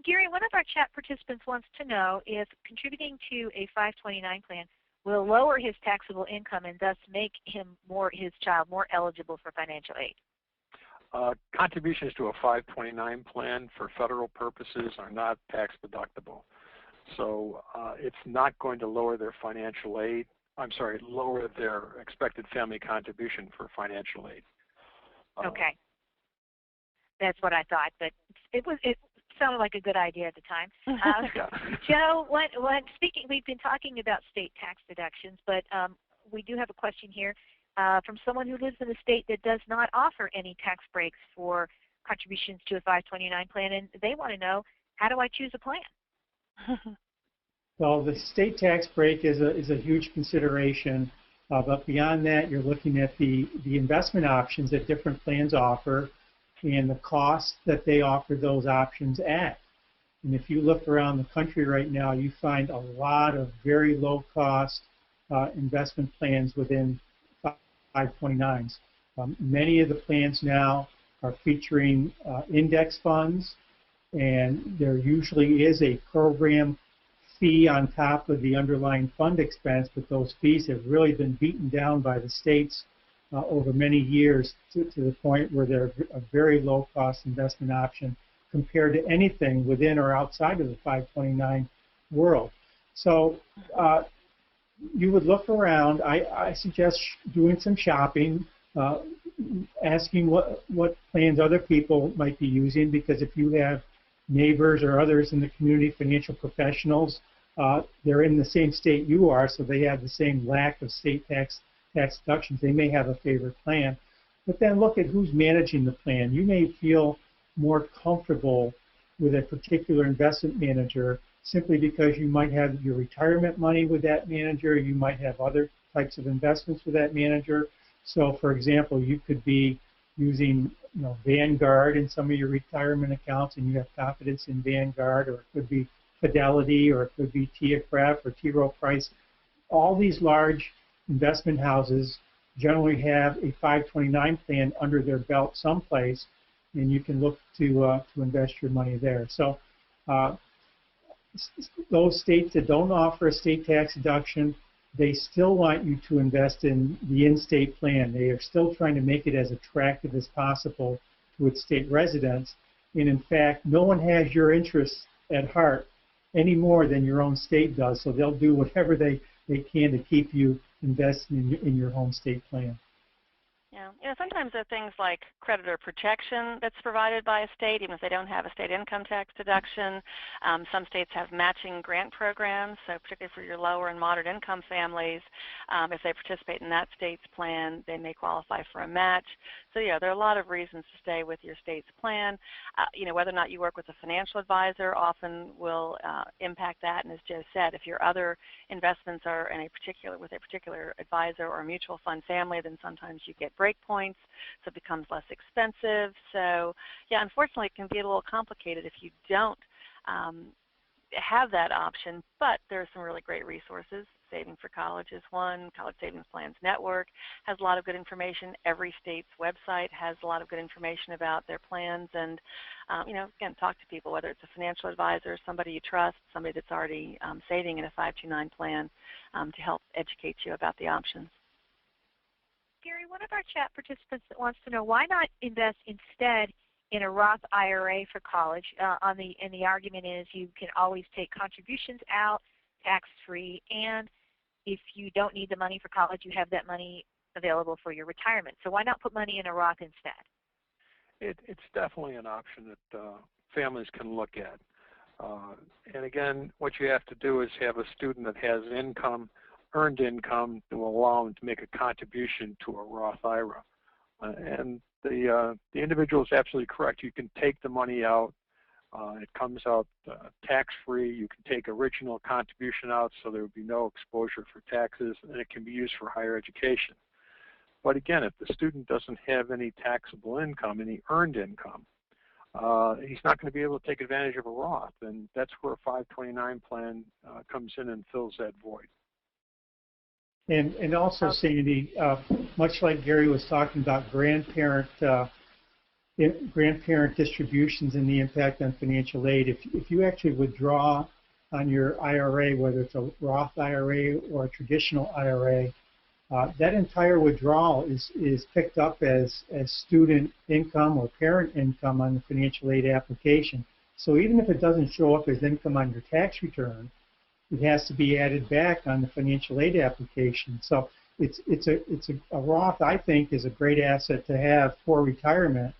Gary, one of our chat participants wants to know if contributing to a 529 plan will lower his taxable income and thus make his child more eligible for financial aid. Contributions to a 529 plan for federal purposes are not tax deductible. So it's not going to lower their financial aid. Lower their expected family contribution for financial aid. Okay. That's what I thought, but it sounded like a good idea at the time. Joe, we've been talking about state tax deductions, but we do have a question here from someone who lives in a state that does not offer any tax breaks for contributions to a 529 plan, and they want to know, how do I choose a plan? Well, the state tax break is a huge consideration, but beyond that, you're looking at the investment options that different plans offer and the cost that they offer those options at. And if you look around the country right now, you find a lot of very low-cost investment plans within 529s. Many of the plans now are featuring index funds, and there usually is a program fee on top of the underlying fund expense, but those fees have really been beaten down by the states over many years to the point where they're a very low-cost investment option compared to anything within or outside of the 529 world. So you would look around. I suggest doing some shopping, asking what plans other people might be using, because if you have neighbors or others in the community, financial professionals, they're in the same state you are, so they have the same lack of state tax deductions. They may have a favorite plan. But then look at who's managing the plan. You may feel more comfortable with a particular investment manager simply because you might have your retirement money with that manager. You might have other types of investments with that manager. So, for example, you could be using Vanguard in some of your retirement accounts, and you have confidence in Vanguard, or it could be Fidelity, or it could be TIAA-CREF or T. Rowe Price. All these large investment houses generally have a 529 plan under their belt someplace, and you can look to invest your money there. So those states that don't offer a state tax deduction, they still want you to invest in the in-state plan. They are still trying to make it as attractive as possible to its state residents. And in fact, no one has your interests at heart any more than your own state does. So they'll do whatever they can to keep you investing in your home state plan. Yeah, sometimes there are things like creditor protection that's provided by a state, even if they don't have a state income tax deduction. Some states have matching grant programs, so particularly for your lower and moderate income families, if they participate in that state's plan, they may qualify for a match. So yeah, there are a lot of reasons to stay with your state's plan. Whether or not you work with a financial advisor often will impact that. And as Joe said, if your other investments are with a particular advisor or mutual fund family, then sometimes you get break points, so it becomes less expensive. So yeah, unfortunately, it can be a little complicated if you don't have that option, but there are some really great resources. Saving for College is one. College Savings Plans Network has a lot of good information. Every state's website has a lot of good information about their plans, and again, talk to people, whether it's a financial advisor, somebody you trust, somebody that's already saving in a 529 plan, to help educate you about the options. Gary, one of our chat participants wants to know, why not invest instead in a Roth IRA for college? And the argument is you can always take contributions out tax-free, and if you don't need the money for college, you have that money available for your retirement. So why not put money in a Roth instead? It's definitely an option that families can look at. And again, what you have to do is have a student that has earned income to allow them to make a contribution to a Roth IRA. And the individual is absolutely correct. You can take the money out. It comes out tax-free. You can take original contribution out, so there would be no exposure for taxes, and it can be used for higher education. But again, if the student doesn't have any taxable income, any earned income, he's not going to be able to take advantage of a Roth, and that's where a 529 plan comes in and fills that void. And also, Sandy, much like Gary was talking about grandparent grandparent distributions and the impact on financial aid. If you actually withdraw on your IRA, whether it's a Roth IRA or a traditional IRA, that entire withdrawal is picked up as student income or parent income on the financial aid application. So even if it doesn't show up as income on your tax return, it has to be added back on the financial aid application. So a Roth, I think, is a great asset to have for retirement,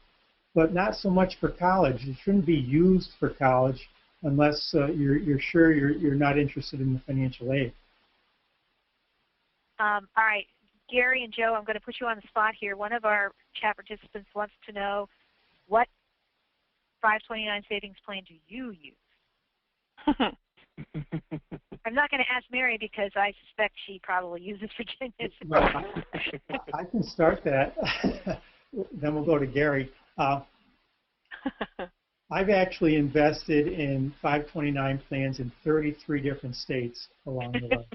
but not so much for college. It shouldn't be used for college unless you're sure you're not interested in the financial aid. All right, Gary and Joe, I'm going to put you on the spot here. One of our chat participants wants to know, what 529 savings plan do you use? I'm not going to ask Mary because I suspect she probably uses Virginia's. Well, I can start that. Then we'll go to Gary. I've actually invested in 529 plans in 33 different states along the way.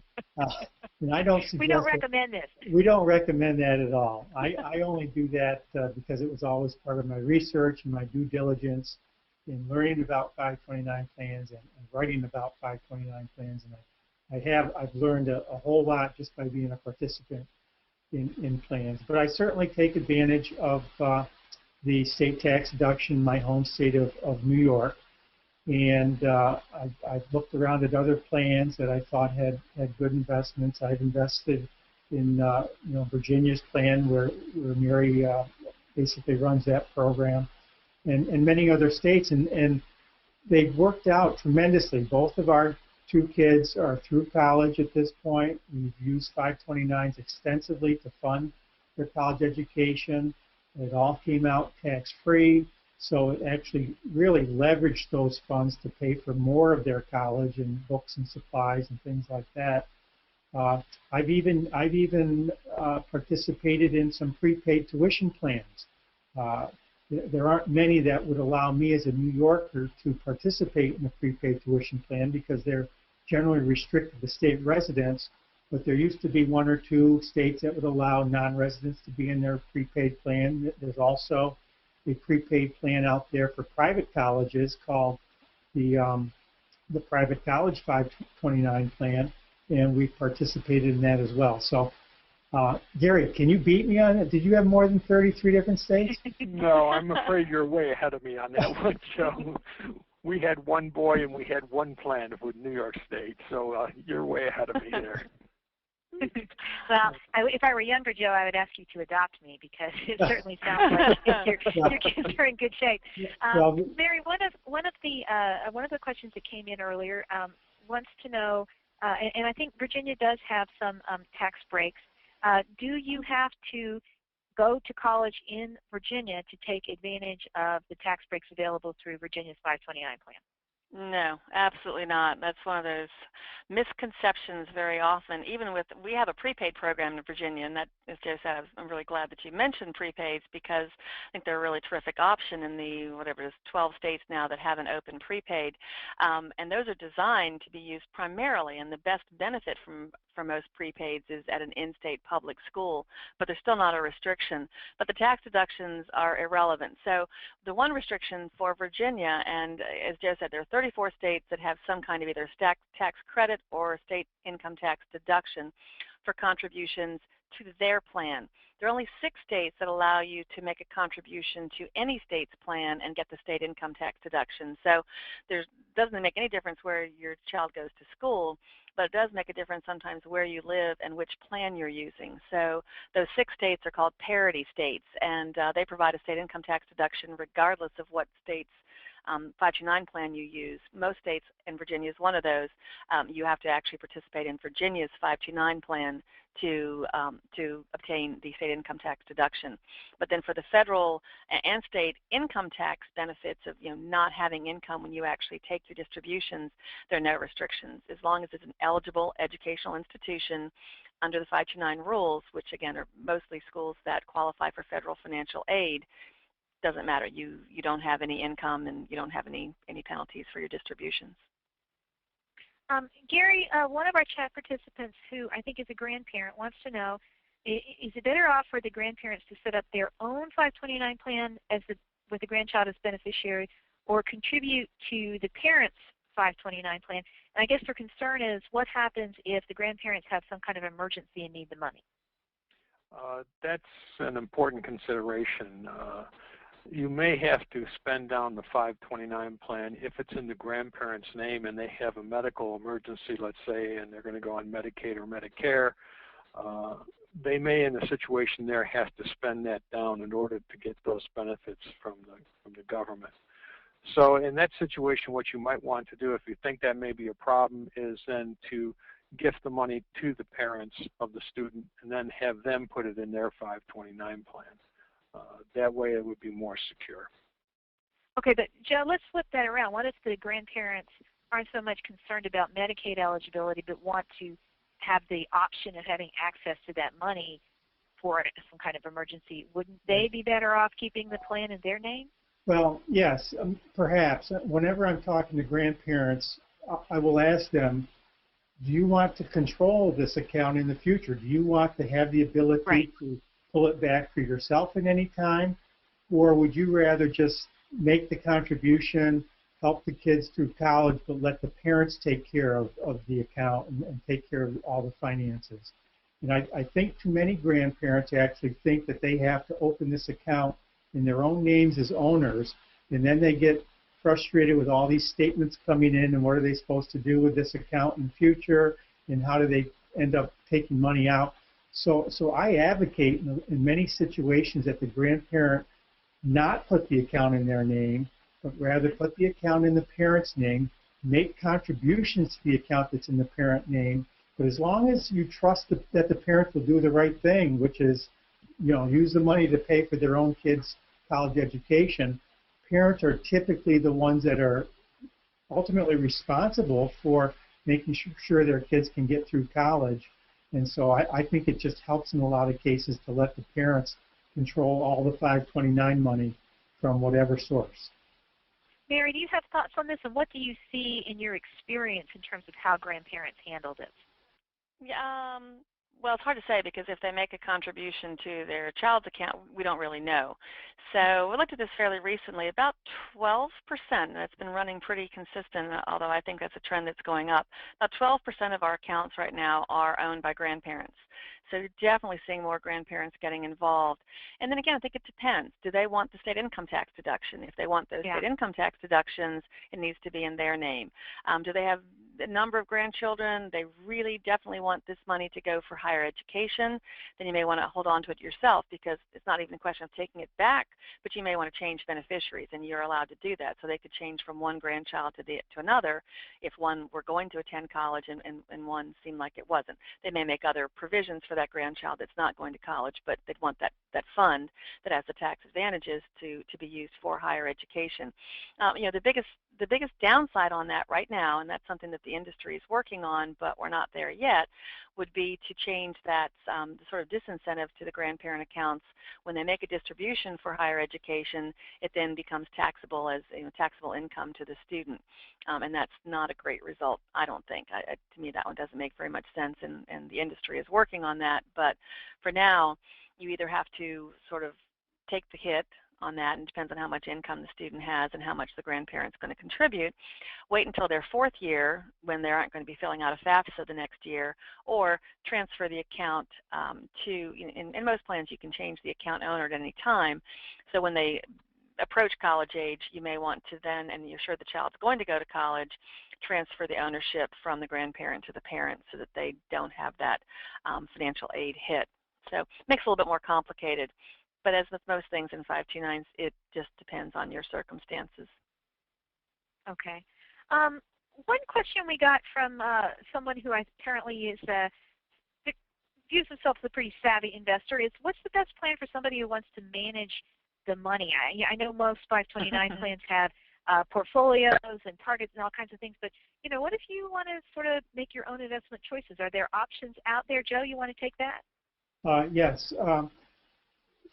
And I don't suggest we don't recommend this. We don't recommend that at all. I only do that because it was always part of my research and my due diligence in learning about 529 plans and writing about 529 plans. And I've learned a whole lot just by being a participant in plans. But I certainly take advantage of the state tax deduction in my home state of New York. And I've looked around at other plans that I thought had good investments. I've invested in Virginia's plan where Mary basically runs that program, and many other states, and they've worked out tremendously. Both of our two kids are through college at this point. We've used 529s extensively to fund their college education. It all came out tax-free, so it actually really leveraged those funds to pay for more of their college and books and supplies and things like that. I've even participated in some prepaid tuition plans. There aren't many that would allow me as a New Yorker to participate in a prepaid tuition plan because they're generally restricted to state residents. But there used to be one or two states that would allow non-residents to be in their prepaid plan. There's also a prepaid plan out there for private colleges called the Private College 529 plan, and we've participated in that as well. So, Gary, can you beat me on it? Did you have more than 33 different states? No, I'm afraid you're way ahead of me on that one, Joe. We had one boy and we had one plan with New York State, so you're way ahead of me there. Well, if I were younger, Joe, I would ask you to adopt me because it certainly sounds like your kids are in good shape. Mary, one of the questions that came in earlier wants to know, and I think Virginia does have some tax breaks. Do you have to go to college in Virginia to take advantage of the tax breaks available through Virginia's 529 plan? No, absolutely not. That's one of those misconceptions very often. Even with, we have a prepaid program in Virginia, and that, as Joe said, I'm really glad that you mentioned prepaids because I think they're a really terrific option in the, whatever it is, 12 states now that have an open prepaid. And those are designed to be used primarily, and the best benefit from most prepaids is at an in-state public school, but there's still not a restriction. But the tax deductions are irrelevant. So the one restriction for Virginia, and as Joe said, there are 34 states that have some kind of either tax credit or state income tax deduction for contributions to their plan. There are only 6 states that allow you to make a contribution to any state's plan and get the state income tax deduction. So it doesn't make any difference where your child goes to school, but it does make a difference sometimes where you live and which plan you're using. So those 6 states are called parity states, and they provide a state income tax deduction regardless of what state's 529 plan you use. Most states, and Virginia is one of those, you have to actually participate in Virginia's 529 plan to obtain the state income tax deduction. But then for the federal and state income tax benefits of not having income when you actually take your distributions, there are no restrictions. As long as it's an eligible educational institution under the 529 rules, which again are mostly schools that qualify for federal financial aid, doesn't matter. You don't have any income and you don't have any penalties for your distributions. Gary, one of our chat participants who I think is a grandparent wants to know, is it better off for the grandparents to set up their own 529 plan as with the grandchild as beneficiary or contribute to the parent's 529 plan. And I guess their concern is what happens if the grandparents have some kind of emergency and need the money? That's an important consideration. You may have to spend down the 529 plan if it's in the grandparent's name and they have a medical emergency, let's say, and they're going to go on Medicaid or Medicare. They may, in a situation there, have to spend that down in order to get those benefits from the government. So in that situation, what you might want to do, if you think that may be a problem, is then to gift the money to the parents of the student and then have them put it in their 529 plan. That way it would be more secure. Okay, but Joe, let's flip that around. What if the grandparents aren't so much concerned about Medicaid eligibility but want to have the option of having access to that money for some kind of emergency? Wouldn't they be better off keeping the plan in their name? Well, yes, perhaps. Whenever I'm talking to grandparents, I will ask them, do you want to control this account in the future? Do you want to have the ability to pull it back for yourself at any time? Or would you rather just make the contribution, help the kids through college, but let the parents take care of the account and take care of all the finances? And I think too many grandparents actually think that they have to open this account in their own names as owners, and then they get frustrated with all these statements coming in and what are they supposed to do with this account in the future and how do they end up taking money out. So I advocate in many situations that the grandparent not put the account in their name, but rather put the account in the parent's name, make contributions to the account that's in the parent name, but as long as you trust that the parents will do the right thing, which is, use the money to pay for their own kids' college education, parents are typically the ones that are ultimately responsible for making sure their kids can get through college. And so I think it just helps in a lot of cases to let the parents control all the 529 money from whatever source. Mary, do you have thoughts on this, and what do you see in your experience in terms of how grandparents handled it? Yeah, well, it's hard to say because if they make a contribution to their child's account, we don't really know. So we looked at this fairly recently. About 12%, and it's been running pretty consistent, although I think that's a trend that's going up. About 12% of our accounts right now are owned by grandparents. So you're definitely seeing more grandparents getting involved. And then again, I think it depends. Do they want the state income tax deduction? If they want those state income tax deductions, it needs to be in their name. Do they have a number of grandchildren? They really definitely want this money to go for higher education. Then you may want to hold on to it yourself because it's not even a question of taking it back, but you may want to change beneficiaries, and you're allowed to do that. So they could change from one grandchild to another if one were going to attend college and one seemed like it wasn't. They may make other provisions for that grandchild that's not going to college, but they'd want that fund that has the tax advantages to be used for higher education. The biggest downside on that right now, and that's something that the industry is working on, but we're not there yet, would be to change that the sort of disincentive to the grandparent accounts. When they make a distribution for higher education, it then becomes taxable as taxable income to the student, and that's not a great result, I don't think. To me, that one doesn't make very much sense, and the industry is working on that. But for now, you either have to sort of take the hit on that, and it depends on how much income the student has and how much the grandparent's going to contribute. Wait until their fourth year when they aren't going to be filling out a FAFSA the next year, or transfer the account in most plans you can change the account owner at any time. So when they approach college age, you may want to then, and you're sure the child's going to go to college, transfer the ownership from the grandparent to the parent so that they don't have that financial aid hit. So it makes it a little bit more complicated. But as with most things in 529s, it just depends on your circumstances. Okay. One question we got from someone who apparently views himself as a pretty savvy investor is, what's the best plan for somebody who wants to manage the money? I know most 529 plans have portfolios and targets and all kinds of things, but what if you want to sort of make your own investment choices? Are there options out there? Joe, you want to take that? Yes.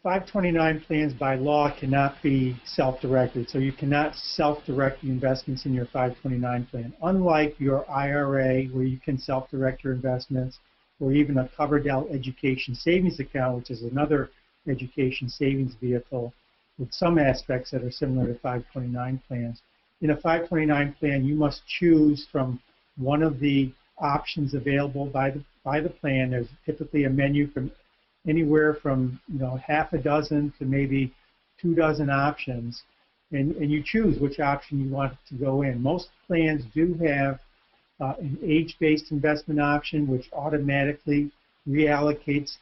529 plans by law cannot be self-directed, so you cannot self-direct the investments in your 529 plan. Unlike your IRA, where you can self-direct your investments, or even a Coverdell Education Savings Account, which is another education savings vehicle, with some aspects that are similar to 529 plans. In a 529 plan, you must choose from one of the options available by the plan. There's typically a menu from anywhere from half a dozen to maybe 2 dozen options, and you choose which option you want to go in. Most plans do have an age-based investment option, which automatically reallocates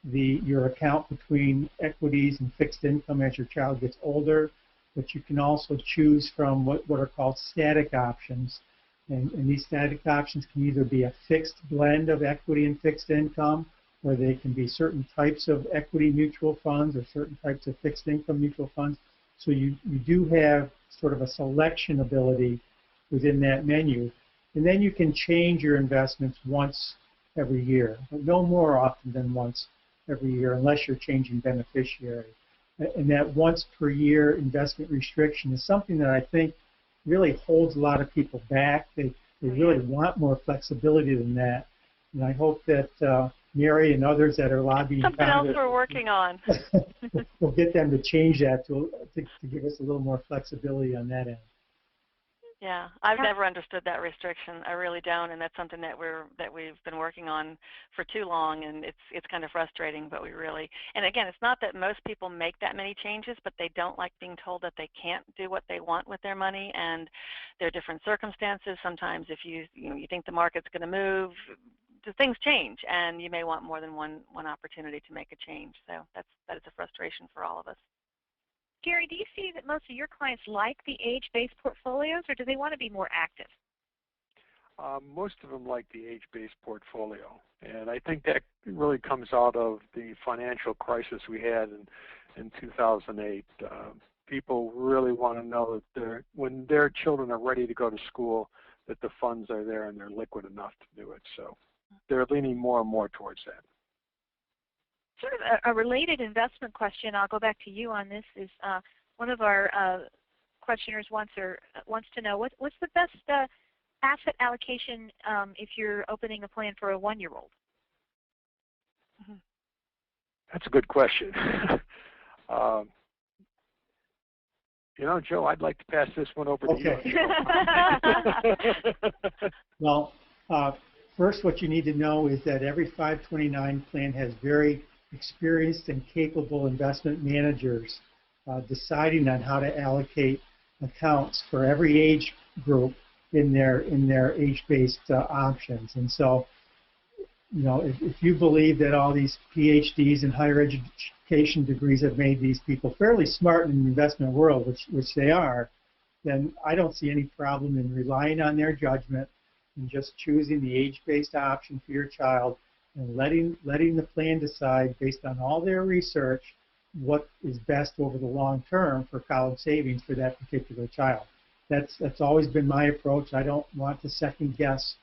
your account between equities and fixed income as your child gets older. But you can also choose from what are called static options. And these static options can either be a fixed blend of equity and fixed income, or they can be certain types of equity mutual funds or certain types of fixed income mutual funds. So you do have sort of a selection ability within that menu. And then you can change your investments once every year, but no more often than once every year unless you're changing beneficiary. And that once per year investment restriction is something that I think really holds a lot of people back. They really want more flexibility than that. And I hope that Mary and others that are lobbying something else Congress we're working on. We'll get them to change that to give us a little more flexibility on that end. Yeah, I've never understood that restriction. I really don't, and that's something that we've been working on for too long, and it's kind of frustrating. But we really, and again, it's not that most people make that many changes, but they don't like being told that they can't do what they want with their money, and there are different circumstances. Sometimes, if you think the market's going to move, things change, and you may want more than one opportunity to make a change. So that is a frustration for all of us. Gary, do you see that most of your clients like the age-based portfolios, or do they want to be more active? Most of them like the age-based portfolio, and I think that really comes out of the financial crisis we had in 2008. People really want to know that when their children are ready to go to school, that the funds are there and they're liquid enough to do it. So they're leaning more and more towards that. Sort of a related investment question, I'll go back to you on this, is one of our questioners wants to know what's the best asset allocation if you're opening a plan for a 1-year-old? That's a good question. Joe, I'd like to pass this one over to you. Well, first what you need to know is that every 529 plan has very experienced and capable investment managers deciding on how to allocate accounts for every age group in their age-based options. And so, if you believe that all these PhDs and higher education degrees have made these people fairly smart in the investment world, which they are, then I don't see any problem in relying on their judgment and just choosing the age-based option for your child and letting the plan decide based on all their research what is best over the long term for college savings for that particular child. That's always been my approach. I don't want to second guess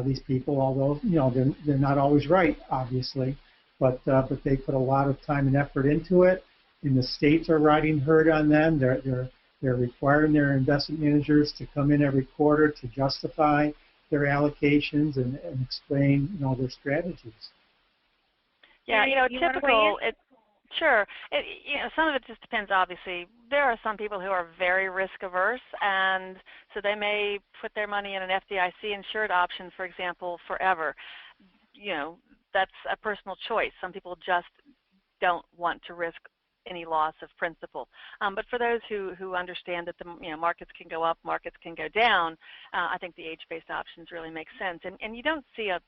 these people, although they're not always right, obviously, but they put a lot of time and effort into it, and the states are riding herd on them. They're requiring their investment managers to come in every quarter to justify their allocations and explain their strategies. Yeah, typical. Sure. Some of it just depends, obviously. There are some people who are very risk averse, and so they may put their money in an FDIC insured option, for example, forever. That's a personal choice. Some people just don't want to risk any loss of principal. But for those who understand that the markets can go up, markets can go down, I think the age-based options really make sense. And you don't see a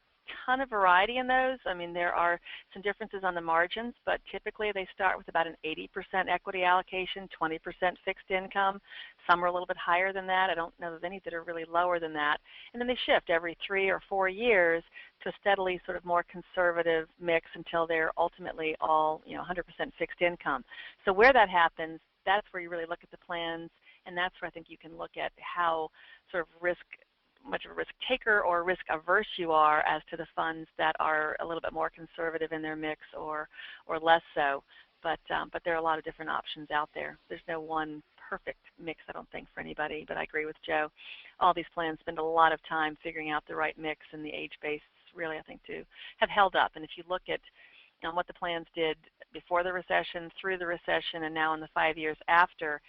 ton of variety in those. I mean, there are some differences on the margins, but typically they start with about an 80% equity allocation, 20% fixed income. Some are a little bit higher than that. I don't know of any that are really lower than that. And then they shift every 3 or 4 years to a steadily sort of more conservative mix until they're ultimately all 100% fixed income. So where that happens, that's where you really look at the plans, and that's where I think you can look at how sort of much of a risk taker or risk averse you are as to the funds that are a little bit more conservative in their mix or less so. But there are a lot of different options out there. There's no one perfect mix, I don't think, for anybody, but I agree with Joe. All these plans spend a lot of time figuring out the right mix, and the age base really, I think, to have held up. And if you look at what the plans did before the recession, through the recession, and now in the 5 years after,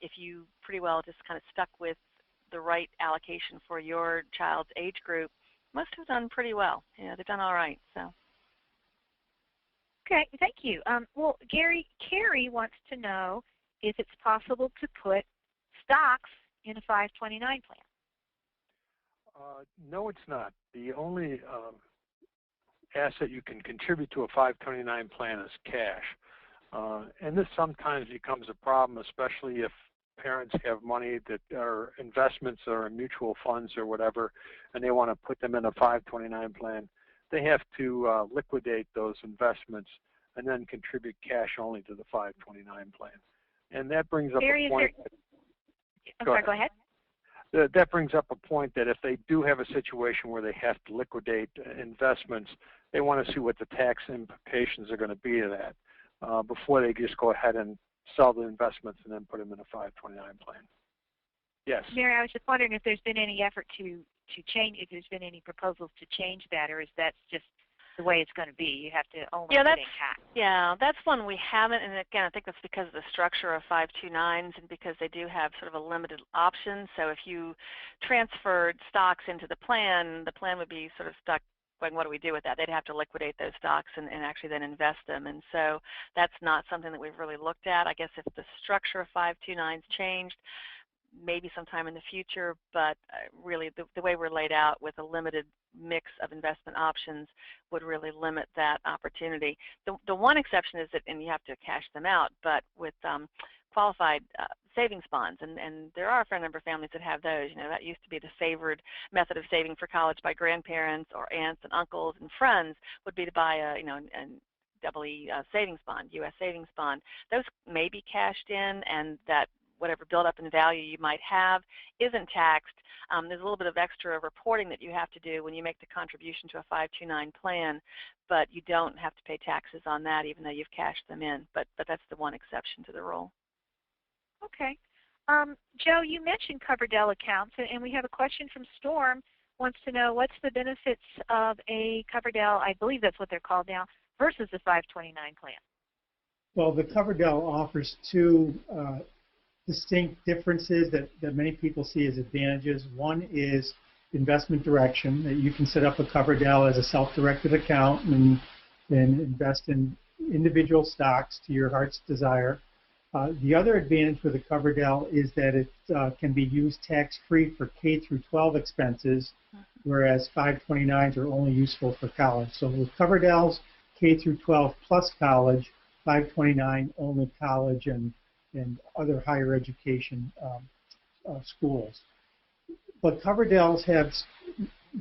if you pretty well just kind of stuck with the right allocation for your child's age group, most have done pretty well. You know, they've done all right. So. Okay, thank you. Well, Gary, Carrie wants to know if it's possible to put stocks in a 529 plan. No, it's not. The only asset you can contribute to a 529 plan is cash. And this sometimes becomes a problem, especially if parents have money that are investments or in mutual funds or whatever, and they want to put them in a 529 plan. They have to liquidate those investments and then contribute cash only to the 529 plan. And that brings up a point. Go ahead. That brings up a point that if they do have a situation where they have to liquidate investments, they want to see what the tax implications are going to be of that before they just go ahead and sell the investments and then put them in a 529 plan. Yes. Mary, I was just wondering if there's been any effort to change, if there's been any proposals to change that, or is that just the way it's going to be? You have to only put in cash. Yeah, that's one we haven't, and again, I think that's because of the structure of 529s and because they do have sort of a limited option. So if you transferred stocks into the plan would be sort of stuck going, what do we do with that? They'd have to liquidate those stocks and actually then invest them. And so that's not something that we've really looked at. I guess if the structure of 529s changed, maybe sometime in the future, but really the way we're laid out with a limited mix of investment options would really limit that opportunity. The one exception is that, and you have to cash them out, but with qualified savings bonds, and there are a fair number of families that have those. You know, that used to be the favored method of saving for college by grandparents or aunts and uncles and friends, would be to buy a, you know, double E savings bond, U.S. savings bond. Those may be cashed in, and that whatever buildup in value you might have isn't taxed. There's a little bit of extra reporting that you have to do when you make the contribution to a 529 plan, but you don't have to pay taxes on that even though you've cashed them in. But that's the one exception to the rule. Okay. Joe, you mentioned Coverdell accounts, and we have a question from Storm. Wants to know what's the benefits of a Coverdell, I believe that's what they're called now, versus a 529 plan. Well, the Coverdell offers two distinct differences that many people see as advantages. One is investment direction, that you can set up a Coverdell as a self-directed account and invest in individual stocks to your heart's desire. The other advantage with a Coverdell is that it can be used tax-free for K through 12 expenses, whereas 529s are only useful for college. So with Coverdells, K through 12 plus college, 529 only college and other higher education schools. But Coverdells have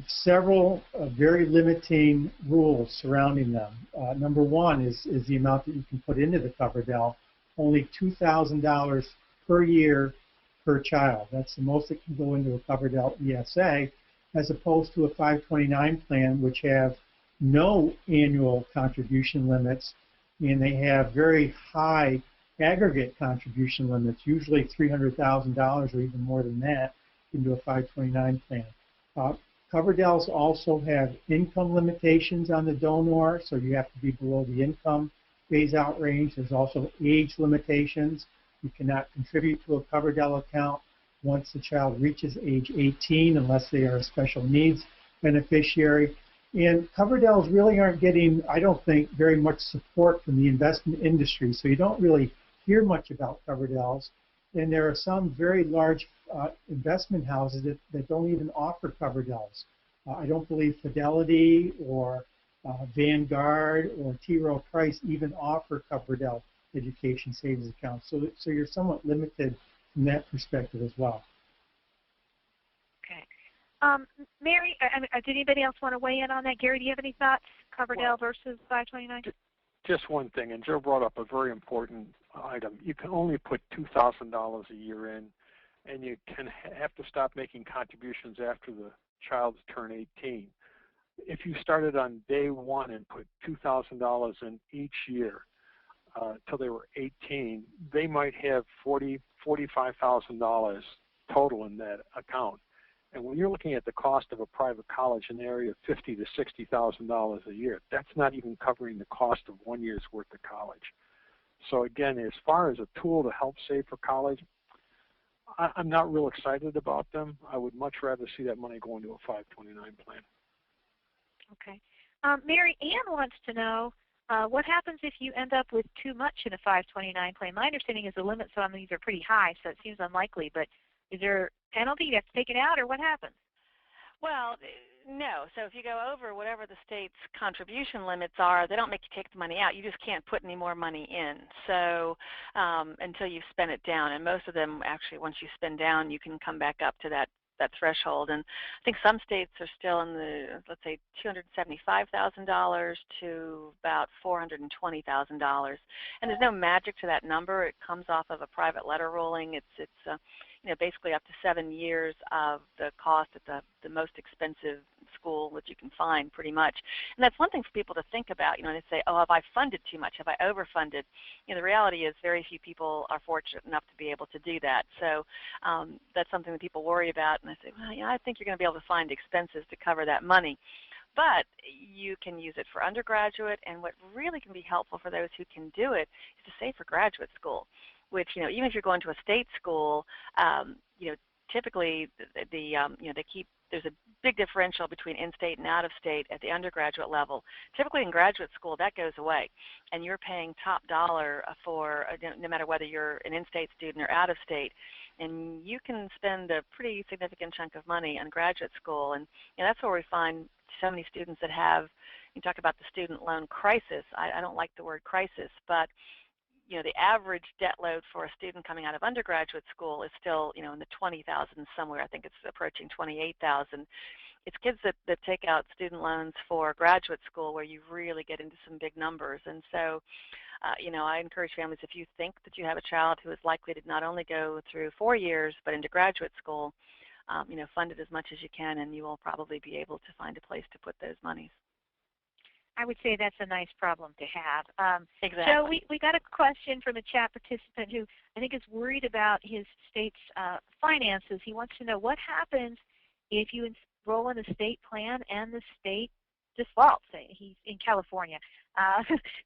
several very limiting rules surrounding them. Number one is the amount that you can put into the Coverdell. Only $2,000 per year per child. That's the most that can go into a Coverdell ESA, as opposed to a 529 plan, which have no annual contribution limits, and they have very high aggregate contribution limits, usually $300,000 or even more than that, into a 529 plan. Coverdells also have income limitations on the donor, so you have to be below the income phase-out range. There's also age limitations. You cannot contribute to a Coverdell account once the child reaches age 18 unless they are a special needs beneficiary. And Coverdells really aren't getting, I don't think, very much support from the investment industry, so you don't really hear much about Coverdells. And there are some very large investment houses that don't even offer Coverdells. I don't believe Fidelity or Vanguard or T. Rowe Price even offer Coverdell education savings accounts. So you're somewhat limited from that perspective as well. Okay. Mary, did anybody else want to weigh in on that? Gary, do you have any thoughts, Coverdell versus 529? Just one thing, and Joe brought up a very important item. You can only put $2,000 a year in, and you can have to stop making contributions after the child's turn 18. If you started on day one and put $2,000 in each year till they were 18, they might have $45,000 total in that account. And when you're looking at the cost of a private college in the area of $50,000 to $60,000 a year, that's not even covering the cost of 1 year's worth of college. So again, as far as a tool to help save for college, I'm not real excited about them. I would much rather see that money go into a 529 plan. Okay. Mary Ann wants to know, what happens if you end up with too much in a 529 plan? My understanding is the limits on these are pretty high, so it seems unlikely, but is there a penalty? You have to take it out, or what happens? Well, no. So if you go over whatever the state's contribution limits are, they don't make you take the money out. You just can't put any more money in. So until you've spent it down, and most of them actually, once you spend down, you can come back up to that threshold. And I think some states are still in the, let's say, $275,000 to about $420,000. And there's no magic to that number. It comes off of a private letter ruling. It's basically up to 7 years of the cost at the most expensive school that you can find, pretty much. And that's one thing for people to think about. They say, oh, have I funded too much? Have I overfunded? The reality is very few people are fortunate enough to be able to do that. So that's something that people worry about. And I say, well, I think you're going to be able to find expenses to cover that money. But you can use it for undergraduate, and what really can be helpful for those who can do it is to save for graduate school, which, even if you're going to a state school, typically they keep, there's a big differential between in-state and out-of-state at the undergraduate level. Typically in graduate school, that goes away, and you're paying top dollar for, no matter whether you're an in-state student or out-of-state, and you can spend a pretty significant chunk of money on graduate school, and that's where we find so many students that have, you talk about the student loan crisis. I don't like the word crisis, but the average debt load for a student coming out of undergraduate school is still, in the 20,000 somewhere. I think it's approaching 28,000. It's kids that take out student loans for graduate school where you really get into some big numbers. And so, I encourage families, if you think that you have a child who is likely to not only go through 4 years but into graduate school, fund it as much as you can, and you will probably be able to find a place to put those monies. I would say that's a nice problem to have. Exactly. So we got a question from a chat participant who I think is worried about his state's finances. He wants to know what happens if you enroll in a state plan and the state defaults. He's in California.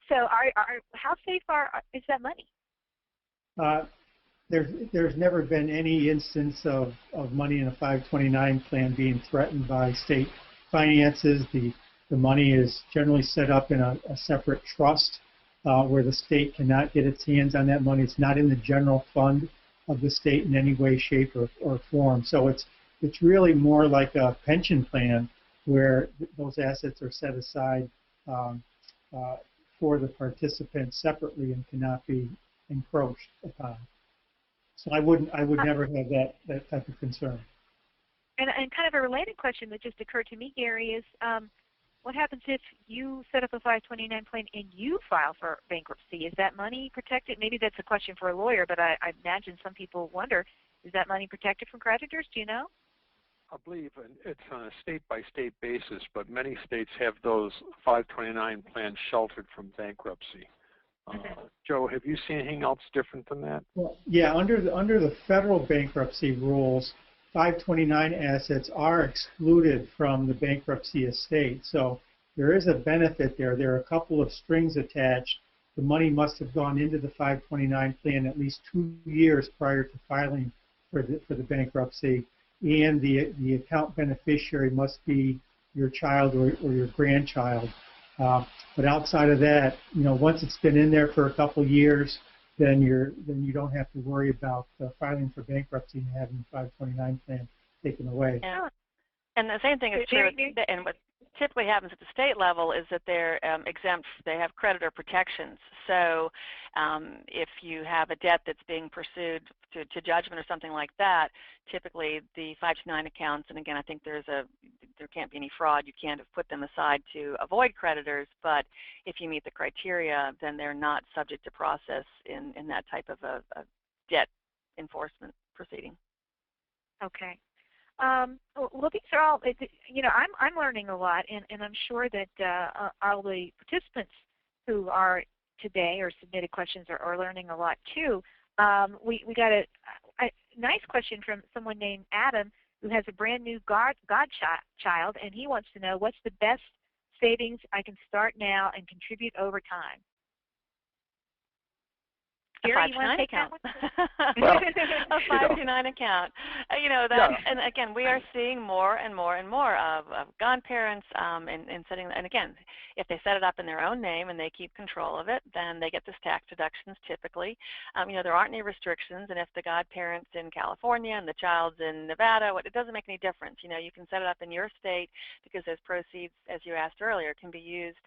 So how safe is that money? There's never been any instance of money in a 529 plan being threatened by state finances. The money is generally set up in a separate trust where the state cannot get its hands on that money. It's not in the general fund of the state in any way, shape, or form. So it's really more like a pension plan where those assets are set aside for the participants separately and cannot be encroached upon. So I would never have that type of concern. And kind of a related question that just occurred to me, Gary, is what happens if you set up a 529 plan and you file for bankruptcy? Is that money protected? Maybe that's a question for a lawyer, but I imagine some people wonder, is that money protected from creditors? Do you know? I believe it's on a state-by-state basis, but many states have those 529 plans sheltered from bankruptcy. Joe, have you seen anything else different than that? Well, yeah, under the federal bankruptcy rules, 529 assets are excluded from the bankruptcy estate. So there is a benefit there. There are a couple of strings attached. The money must have gone into the 529 plan at least 2 years prior to filing for the bankruptcy, and the account beneficiary must be your child or your grandchild. But outside of that, once it's been in there for a couple of years, then you don't have to worry about filing for bankruptcy and having the 529 plan taken away. Yeah. And the same thing is true, and what typically happens at the state level is that they're exempt. They have creditor protections. So if you have a debt that's being pursued to judgment or something like that, typically the 529 accounts, and again, I think there can't be any fraud. You can't have put them aside to avoid creditors, but if you meet the criteria, then they're not subject to process in that type of a debt enforcement proceeding. Okay. Well, these are all, I'm learning a lot, and I'm sure that all the participants who are today or submitted questions are learning a lot too. We got a nice question from someone named Adam who has a brand new godchild, and he wants to know what's the best savings I can start now and contribute over time. Gary, you want to take that one? Well, a 529 account. That, and again, we are seeing more and more and more of godparents in setting. And again, if they set it up in their own name and they keep control of it, then they get this tax deductions typically. There aren't any restrictions, and if the godparent's in California and the child's in Nevada, it doesn't make any difference. You can set it up in your state because those proceeds, as you asked earlier, can be used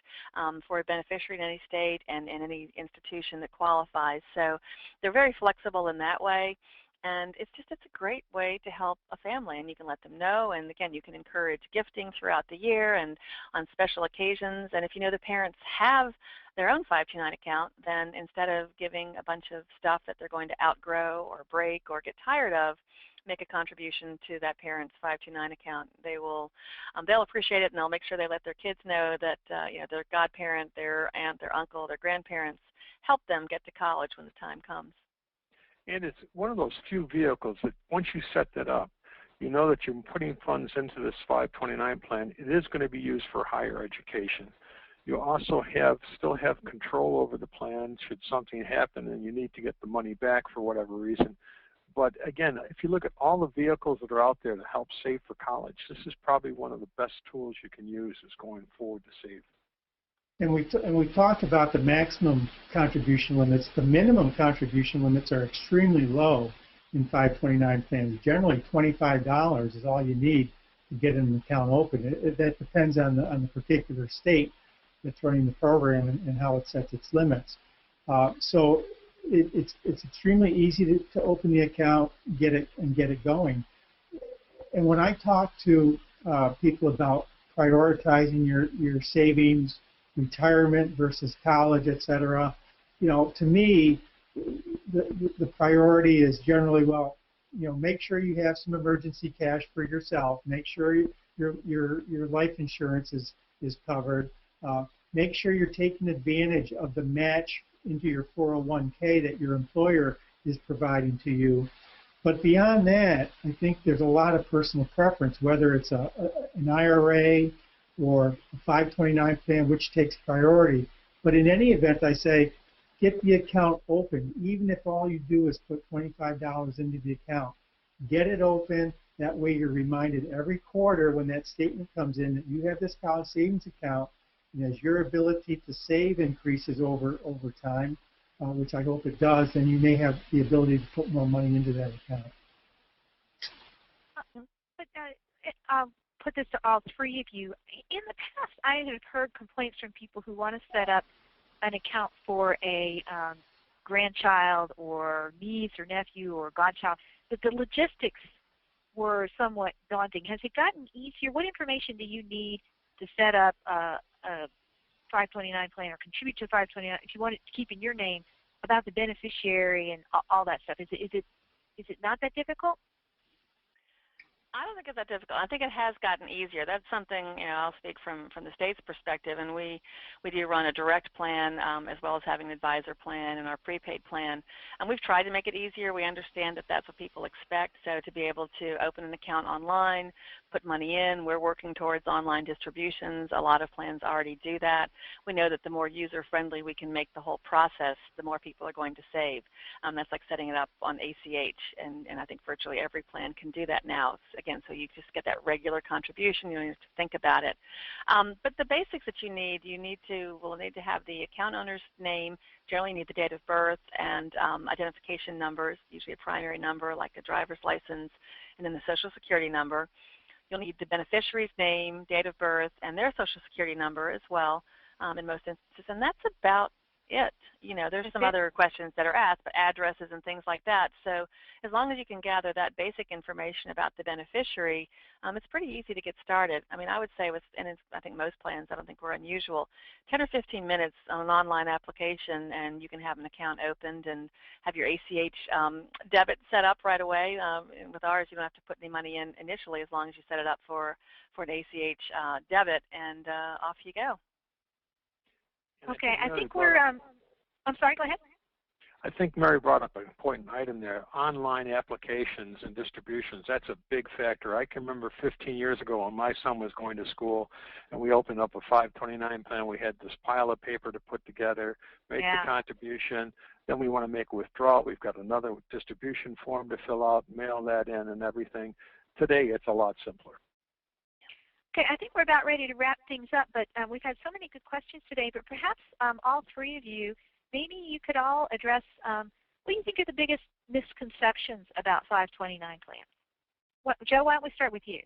for a beneficiary in any state and in any institution that qualifies. So they're very flexible in that way, and it's a great way to help a family, and you can let them know, and again, you can encourage gifting throughout the year and on special occasions. And if the parents have their own 529 account, then instead of giving a bunch of stuff that they're going to outgrow or break or get tired of, make a contribution to that parent's 529 account. They'll appreciate it, and they'll make sure they let their kids know that their godparent, their aunt, their uncle, their grandparents help them get to college when the time comes. And it's one of those few vehicles that once you set that up, you know that you're putting funds into this 529 plan. It is going to be used for higher education. You also still have control over the plan should something happen and you need to get the money back for whatever reason. But again, if you look at all the vehicles that are out there to help save for college, this is probably one of the best tools you can use is going forward to save. And we talked about the maximum contribution limits. The minimum contribution limits are extremely low in 529 plans. Generally, $25 is all you need to get an account open. That depends on the particular state that's running the program and how it sets its limits. So it's extremely easy to open the account, get it going. And when I talk to people about prioritizing your savings, retirement versus college, etc., to me, the priority is generally, make sure you have some emergency cash for yourself. Make sure your life insurance is covered. Make sure you're taking advantage of the match into your 401k that your employer is providing to you. But beyond that, I think there's a lot of personal preference, whether it's an IRA or a 529 plan, which takes priority. But in any event, I say, get the account open, even if all you do is put $25 into the account. Get it open. That way you're reminded every quarter when that statement comes in that you have this college savings account, and as your ability to save increases over time, which I hope it does, then you may have the ability to put more money into that account. But I'll put this to all three of you. In the past, I have heard complaints from people who want to set up an account for a grandchild or niece or nephew or godchild, but the logistics were somewhat daunting. Has it gotten easier? What information do you need to set up a 529 plan or contribute to a 529 if you want it to keep in your name, about the beneficiary and all that stuff? Is it not that difficult? I don't think it's that difficult. I think it has gotten easier. That's something, I'll speak from the state's perspective, and we do run a direct plan as well as having an advisor plan and our prepaid plan. And we've tried to make it easier. We understand that that's what people expect. So to be able to open an account online, put money in, we're working towards online distributions. A lot of plans already do that. We know that the more user-friendly we can make the whole process, the more people are going to save. That's like setting it up on ACH, and I think virtually every plan can do that now. Again, so you just get that regular contribution. You don't have to think about it. But the basics that you need to have the account owner's name. Generally, you need the date of birth and identification numbers, usually a primary number like a driver's license, and then the Social Security number. You'll need the beneficiary's name, date of birth, and their Social Security number as well in most instances, and that's about it. There's some other questions that are asked, but addresses and things like that. So as long as you can gather that basic information about the beneficiary, it's pretty easy to get started. I mean, I would say I think most plans, I don't think we're unusual, 10 or 15 minutes on an online application, and you can have an account opened and have your ACH debit set up right away. With ours, you don't have to put any money in initially as long as you set it up for an ACH debit, and off you go. Okay, I think we're, I'm sorry, go ahead. I think Mary brought up an important item there, online applications and distributions. That's a big factor. I can remember 15 years ago when my son was going to school and we opened up a 529 plan. We had this pile of paper to put together, make the contribution. Then we want to make a withdrawal. We've got another distribution form to fill out, mail that in and everything. Today, it's a lot simpler. Okay, I think we're about ready to wrap things up, but we've had so many good questions today, but perhaps all three of you, maybe you could all address what do you think are the biggest misconceptions about 529 plans? Joe, why don't we start with you?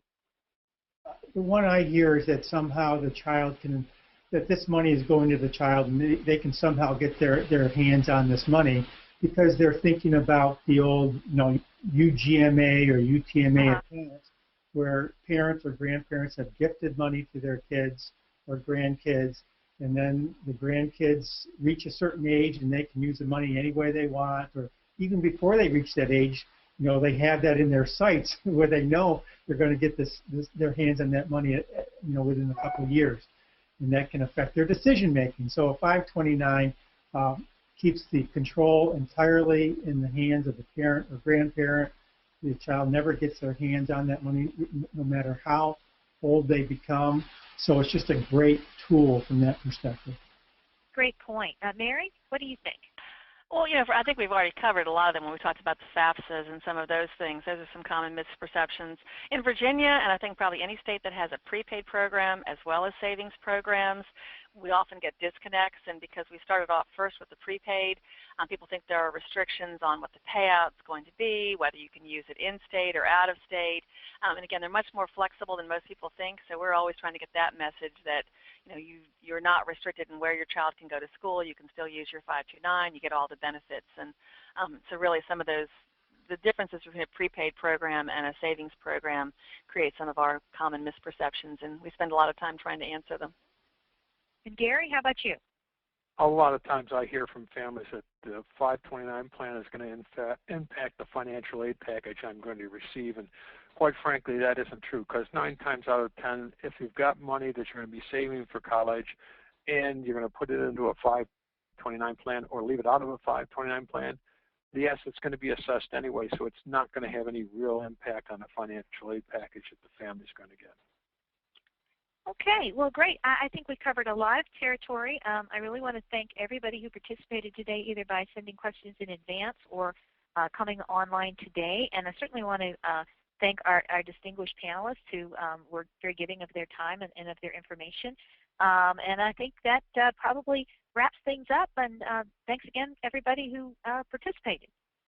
The one I hear is that somehow the child can, that this money is going to the child and they can somehow get their hands on this money because they're thinking about the old, UGMA or UTMA accounts where parents or grandparents have gifted money to their kids or grandkids, and then the grandkids reach a certain age and they can use the money any way they want, or even before they reach that age, they have that in their sights where they know they're going to get their hands on that money, within a couple of years, and that can affect their decision making. So a 529 keeps the control entirely in the hands of the parent or grandparent. The child never gets their hands on that money, no matter how old they become. So it's just a great tool from that perspective. Great point. Mary, what do you think? Well, I think we've already covered a lot of them when we talked about the FAFSAs and some of those things. Those are some common misperceptions. In Virginia, and I think probably any state that has a prepaid program as well as savings programs, we often get disconnects, and because we started off first with the prepaid, people think there are restrictions on what the payout's going to be, whether you can use it in-state or out-of-state. And again, they're much more flexible than most people think, so we're always trying to get that message that you're not restricted in where your child can go to school. You can still use your 529. You get all the benefits. And so really some of the differences between a prepaid program and a savings program create some of our common misperceptions, and we spend a lot of time trying to answer them. And Gary, how about you? A lot of times I hear from families that the 529 plan is going to impact the financial aid package I'm going to receive, and quite frankly that isn't true, because 9 times out of 10, if you've got money that you're going to be saving for college and you're going to put it into a 529 plan or leave it out of a 529 plan, yes, it's going to be assessed anyway, so it's not going to have any real impact on the financial aid package that the family's going to get. Okay, well, great. I think we covered a lot of territory. I really want to thank everybody who participated today, either by sending questions in advance or coming online today. And I certainly want to thank our distinguished panelists who were very giving of their time and of their information. And I think that probably wraps things up. And thanks again, everybody who participated.